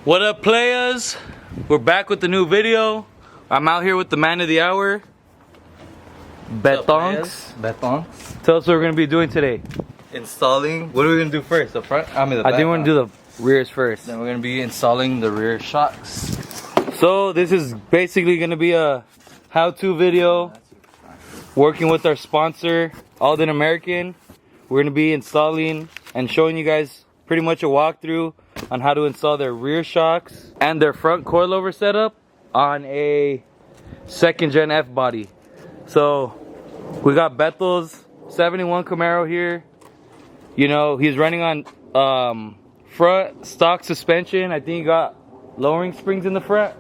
What up, players? We're back with the new video. I'm out here with the man of the hour, Betos. Betos. Tell us what we're gonna be doing today. Installing. What are we gonna do first? The front? I mean the back. I think we're gonna do the rears first. Then we're gonna be installing the rear shocks. So this is basically gonna be a how-to video. Working with our sponsor, Aldan American. We're gonna be installing and showing you guys pretty much a walkthrough on how to install their rear shocks and their front coilover setup on a 2nd gen F body. So we got Betos 71 Camaro here. You know, he's running on front stock suspension. I think he got lowering springs in the front.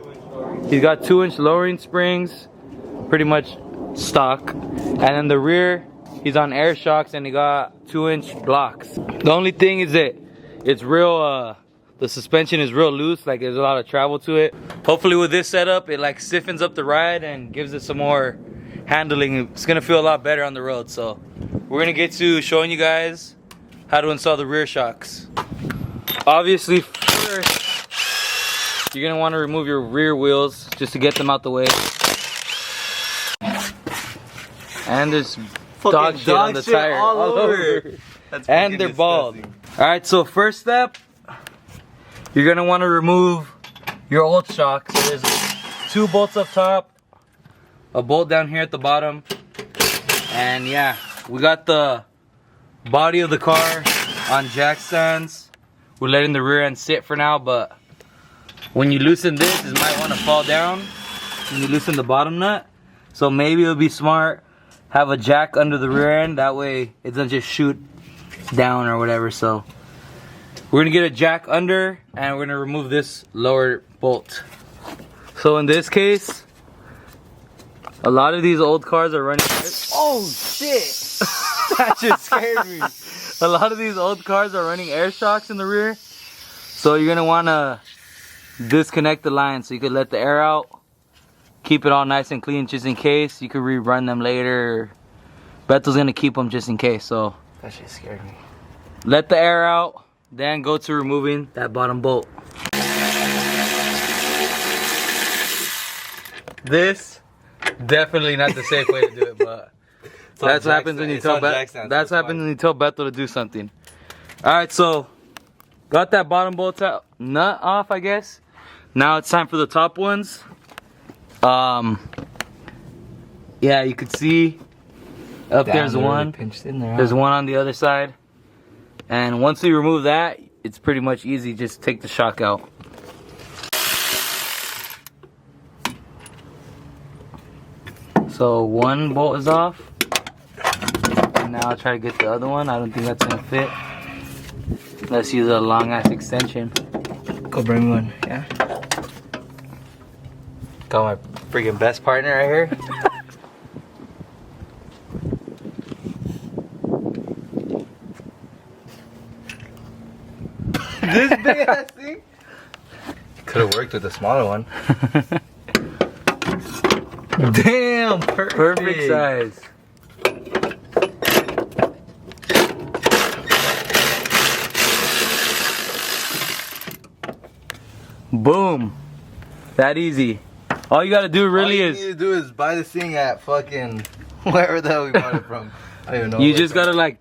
He's got 2-inch lowering springs, pretty much stock. And then the rear, he's on air shocks and he got 2-inch blocks. The only thing is that it's real, the suspension is real loose, like there's a lot of travel to it. Hopefully with this setup, it like stiffens up the ride and gives it some more handling. It's gonna feel a lot better on the road. So we're gonna get to showing you guys how to install the rear shocks. Obviously first, you're gonna wanna remove your rear wheels just to get them out the way. And there's dog shit on the tire all over. And they're bald. Alright, so first step, you're gonna want to remove your old shock. So there's 2 bolts up top, a bolt down here at the bottom, and yeah, we got the body of the car on jack stands. We're letting the rear end sit for now, but when you loosen this, it might want to fall down when you loosen the bottom nut. So maybe it'll be smart have a jack under the rear end, that way it doesn't just shoot down or whatever. So we're gonna get a jack under and we're gonna remove this lower bolt. So in this case, a lot of these old cars are running. Oh shit! That just scared me. A lot of these old cars are running air shocks in the rear. So you're gonna wanna disconnect the line so you can let the air out. Keep it all nice and clean just in case. You could rerun them later. Beto's gonna keep them just in case. So That shit scared me. let the air out. Then go to removing that bottom bolt. This definitely not the safe way to do it, but that's what happens when you tell Beto to do something. All right, so got that bottom bolt out, nut off, I guess. Now it's time for the top ones. Yeah, you could see up there's one. Pinched in there. There's one on the other side. And once we remove that, it's pretty much easy. Just take the shock out. So one bolt is off. And now I'll try to get the other one. I don't think that's gonna fit. Let's use a long ass extension. Go bring one, yeah. Got my freaking best partner right here. This big ass thing? Could have worked with the smaller one. Damn, perfect. Perfect size. Boom. That easy. All you gotta do really All you need to do is buy this thing at fucking wherever the hell we bought it from. I don't even know. You just gotta like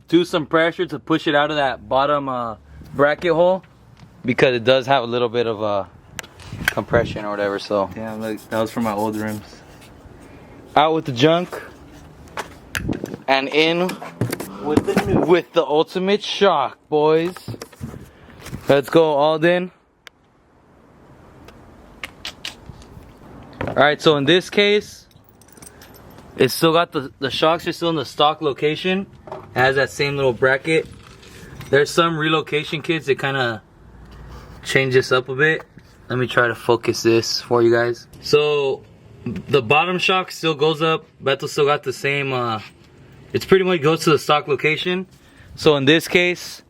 do some pressure to push it out of that bottom bracket hole, because it does have a little bit of compression or whatever. So damn, look, that was from my old rims. out with the junk and in With the new. with the ultimate shock, boys. Let's go, Alden. Alright, so in this case, it's still got the shocks are still in the stock location. It has that same little bracket. There's some relocation kits that kind of change this up a bit. Let me try to focus this for you guys. So the bottom shock still goes up. Beto still got the same, it's pretty much goes to the stock location. So in this case,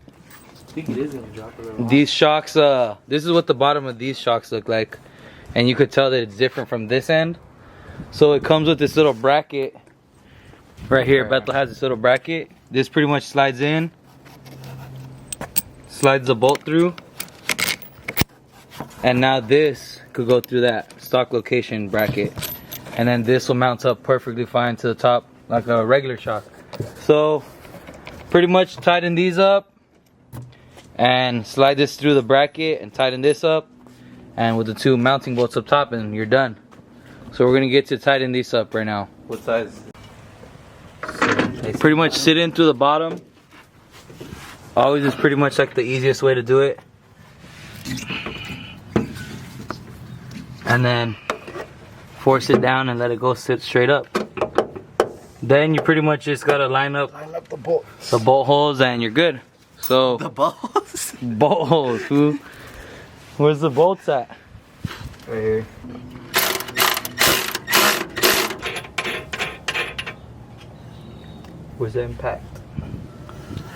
I think it is gonna drop a little. these shocks, this is what the bottom of these shocks look like. And you could tell that it's different from this end. So it comes with this little bracket right here. Beto has this little bracket. This pretty much slides in, slides the bolt through, And now this could go through that stock location bracket. And then this will mount up perfectly fine to the top like a regular shock. So pretty much tighten these up and slide this through the bracket and tighten this up, and with the 2 mounting bolts up top, and you're done. So we're gonna get to tighten these up right now. What size? Pretty much sit in through the bottom. Always is pretty much like the easiest way to do it. And then force it down and let it go sit straight up. Then you pretty much just gotta line up the bolts. The bolt holes and you're good. So the bolts? Bolt holes, fool. Where's the bolts at? Right here. Where's the impact?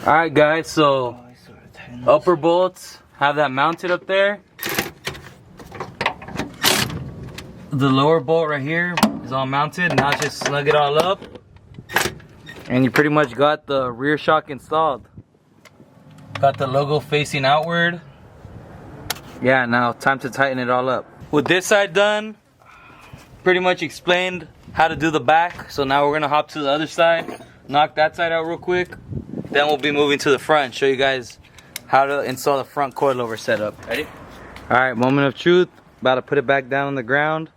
Alright guys, so upper bolts, have that mounted up there. The lower bolt right here is all mounted. Now just snug it all up. And you pretty much got the rear shock installed. Got the logo facing outward. Yeah, now time to tighten it all up. With this side done, pretty much explained how to do the back. So now we're gonna hop to the other side, knock that side out real quick. Then we'll be moving to the front and show you guys how to install the front coilover setup. Ready? Alright, moment of truth. About to put it back down on the ground.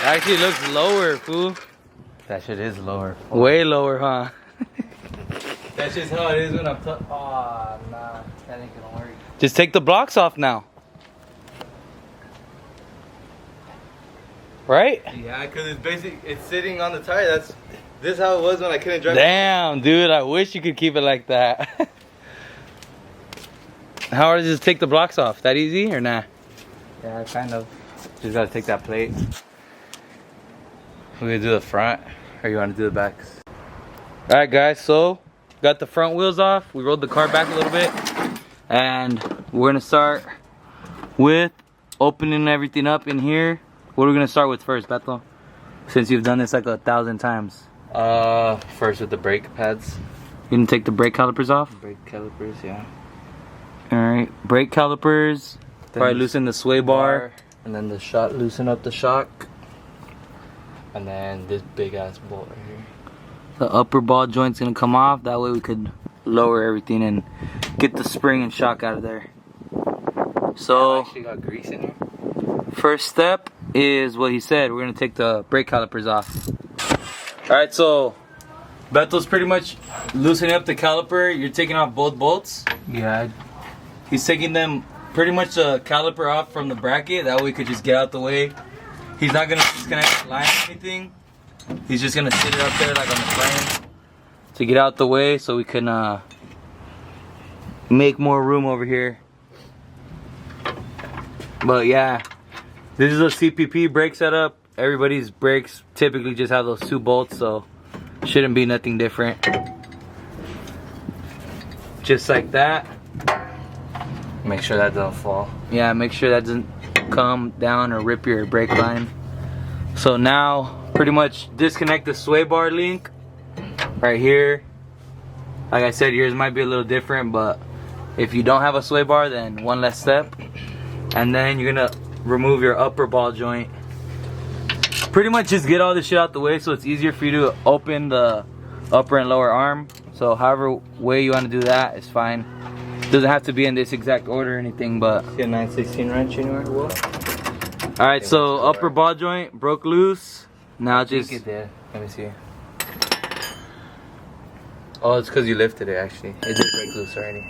Actually looks lower, fool. That shit is lower. Way lower, huh? That's just how it is when I'm Aw, nah. That ain't gonna work. Just take the blocks off now. Right? Yeah, because it's basically, it's sitting on the tire. This is how it was when I couldn't drive. Damn, dude, I wish you could keep it like that. How hard is it to take the blocks off? That easy or nah? Yeah, kind of. Just gotta take that plate. We're gonna do the front, or you wanna do the backs? Alright guys, so got the front wheels off. We rolled the car back a little bit. And we're gonna start with opening everything up in here. What are we gonna start with first, Beto? Since you've done this like 1,000 times. First with the brake pads. You gonna take the brake calipers off? Brake calipers, yeah. Alright, brake calipers. Probably loosen the sway bar. And then the shock, loosen up the shock. And then this big ass bolt right here. The upper ball joint's gonna come off. That way we could lower everything and get the spring and shock out of there. So, actually got grease in here. First step is what he said. We're gonna take the brake calipers off. Alright, so Beto's pretty much loosening up the caliper. You're taking off both bolts. Yeah. He's taking them pretty much the caliper off from the bracket. That way we could just get out the way. He's not gonna disconnect the line or anything. He's just gonna sit it up there like on the frame to get out the way so we can make more room over here. But yeah, this is a CPP brake setup. Everybody's brakes typically just have those 2 bolts, so shouldn't be nothing different. Just like that. Make sure that doesn't fall. Yeah, make sure that doesn't come down or rip your brake line. So now pretty much disconnect the sway bar link right here. Like I said, yours might be a little different, but if you don't have a sway bar, then one less step. And then you're gonna remove your upper ball joint. Pretty much just get all this shit out the way so it's easier for you to open the upper and lower arm. So however way you want to do that is fine. Doesn't have to be in this exact order or anything, but See a 916 wrench anywhere? alright, so upper ball joint broke loose. Now just it did. Let me see. Oh, it's because you lifted it actually. It did break loose already.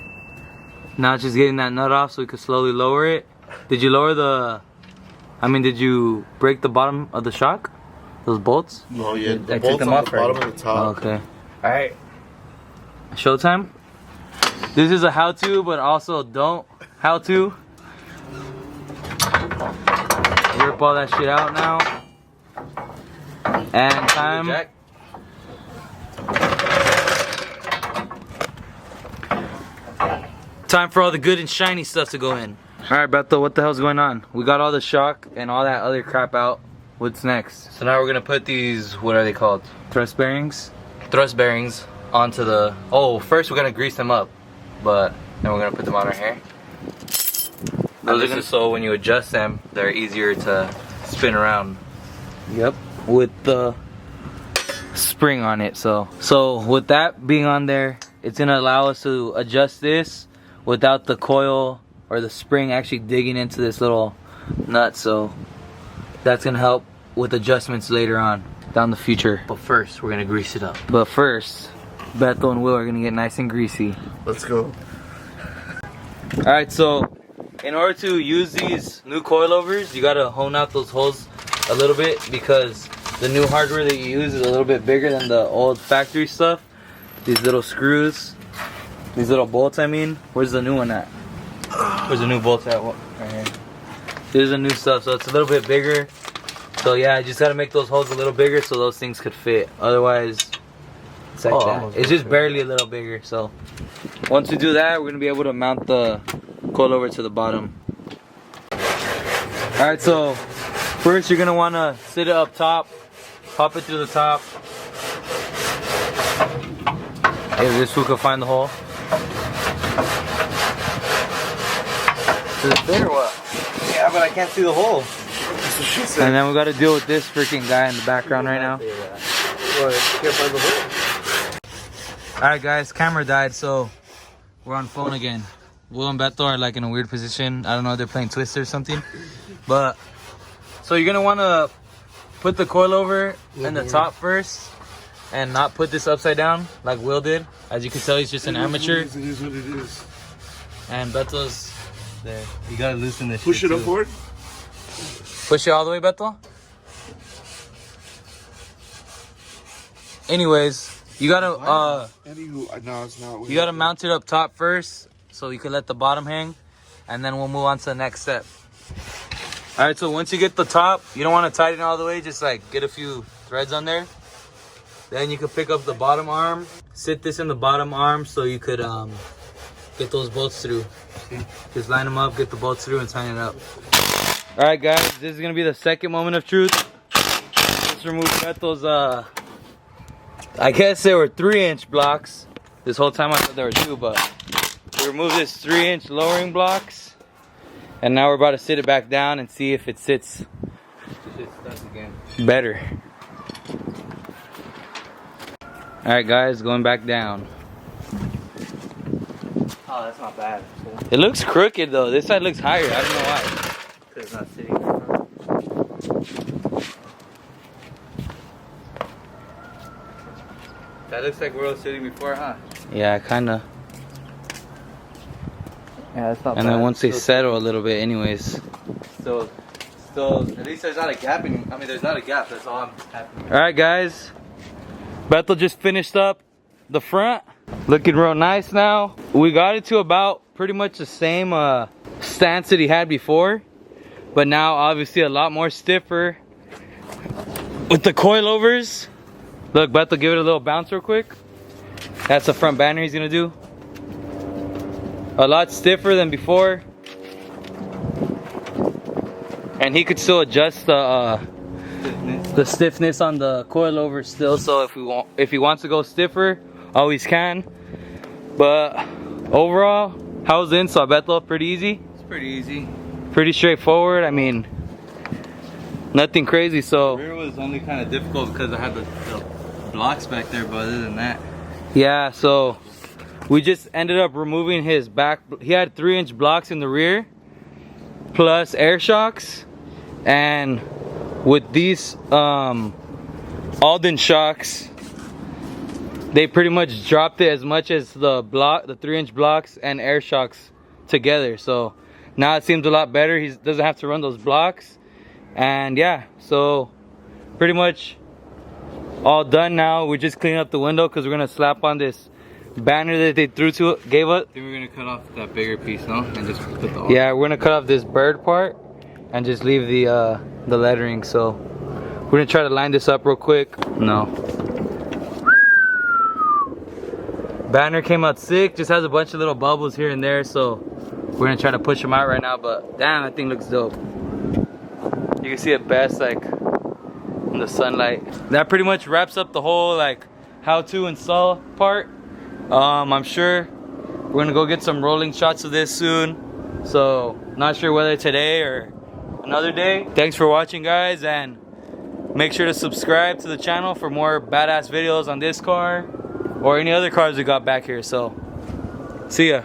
now just getting that nut off so we can slowly lower it. Did you lower the did you break the bottom of the shock? Those bolts? Oh yeah, I took them off the bottom already. of the top. Okay. Alright. Showtime? This is a how-to, but also don't how-to. Rip all that shit out now. And time. Jack. Time for all the good and shiny stuff to go in. Alright, Beto, what the hell's going on? We got all the shock and all that other crap out. What's next? So now we're gonna put these, what are they called? Thrust bearings? Thrust bearings onto the, oh, first we're gonna grease them up, but then we're gonna put them on our hair. Those are gonna, so when you adjust them, they're easier to spin around. Yep, with the spring on it. So with that being on there, it's gonna allow us to adjust this without the coil or the spring actually digging into this little nut. So that's gonna help with adjustments later on down the future. But first, we're gonna grease it up. But first, Beto and Will are gonna get nice and greasy. Let's go. Alright, so in order to use these new coilovers, you gotta hone out those holes a little bit because the new hardware that you use is a little bit bigger than the old factory stuff. These little screws, these little bolts, I mean. Where's the new one at? Where's the new bolt at? Right here. There's the new stuff, so it's a little bit bigger. So yeah, I just gotta make those holes a little bigger so those things could fit. Otherwise, it's like that. It's just barely a little bigger. So once we do that, we're gonna be able to mount the coilover to the bottom. Alright, so first you're gonna wanna sit it up top, pop it through the top. If this fool can find the hole. Does it fit or what? Yeah, but I can't see the hole. And then we gotta deal with this freaking guy in the background right now. Alright guys, camera died, so we're on phone again. Will and Beto are like in a weird position. I don't know if they're playing Twister or something. But so you're gonna wanna put the coilover in the top first and not put this upside down like Will did. As you can tell, he's just an amateur. It is what it is. And Beto's there. You gotta loosen this. Push it upward. Push it all the way, Beto. Anyways, you gotta no, it's not. you gotta mount it up top first so you can let the bottom hang, and then we'll move on to the next step. All right, so once you get the top, you don't want to tighten it all the way, just like get a few threads on there. Then you can pick up the bottom arm, sit this in the bottom arm so you could get those bolts through. Just line them up, get the bolts through, and tighten it up. All right, guys, this is gonna be the second moment of truth. Let's remove Beto's I guess there were 3-inch blocks. This whole time I thought there were 2, but we removed this 3-inch lowering blocks, and now we're about to sit it back down and see if it sits better. All right, guys, going back down. Oh, that's not bad. It looks crooked though. This side looks higher. I don't know why. Because it's not sitting right now. That looks like where I was sitting before, huh? Yeah, kinda. Yeah, that's not bad. And then once they settle a little bit, anyways. So at least there's not a gap in. I mean, there's not a gap. That's all I'm happy with. All right, guys. Beto just finished up the front. Looking real nice now. We got it to about pretty much the same stance that he had before, but now obviously a lot more stiffer with the coilovers. Look, Beto, give it a little bounce real quick. That's the front banner he's gonna do. A lot stiffer than before, and he could still adjust the stiffness on the coilover still. So if he wants to go stiffer, always can. But overall, how's the install, Beto? Pretty easy? It's pretty easy. Pretty straightforward. I mean, nothing crazy. So The rear was only kind of difficult because I had the blocks back there, but other than that, yeah, so we just ended up removing his back. He had 3-inch blocks in the rear plus air shocks, and with these Aldan shocks, they pretty much dropped it as much as the 3-inch blocks and air shocks together. So now it seems a lot better. He doesn't have to run those blocks. And yeah, so pretty much all done now. We're just cleaning up the window because we're gonna slap on this banner that they gave us. then we're gonna cut off that bigger piece, no? And just put the Yeah, we're gonna cut off this bird part and just leave the lettering. So we're gonna try to line this up real quick. No. Banner came out sick, just has a bunch of little bubbles here and there, so we're gonna try to push them out right now. But damn, that thing looks dope. You can see it best like in the sunlight. That pretty much wraps up the whole like how to install part. I'm sure we're gonna go get some rolling shots of this soon. So not sure whether today or another day. Thanks for watching, guys, and make sure to subscribe to the channel for more badass videos on this car or any other cars we got back here. So see ya.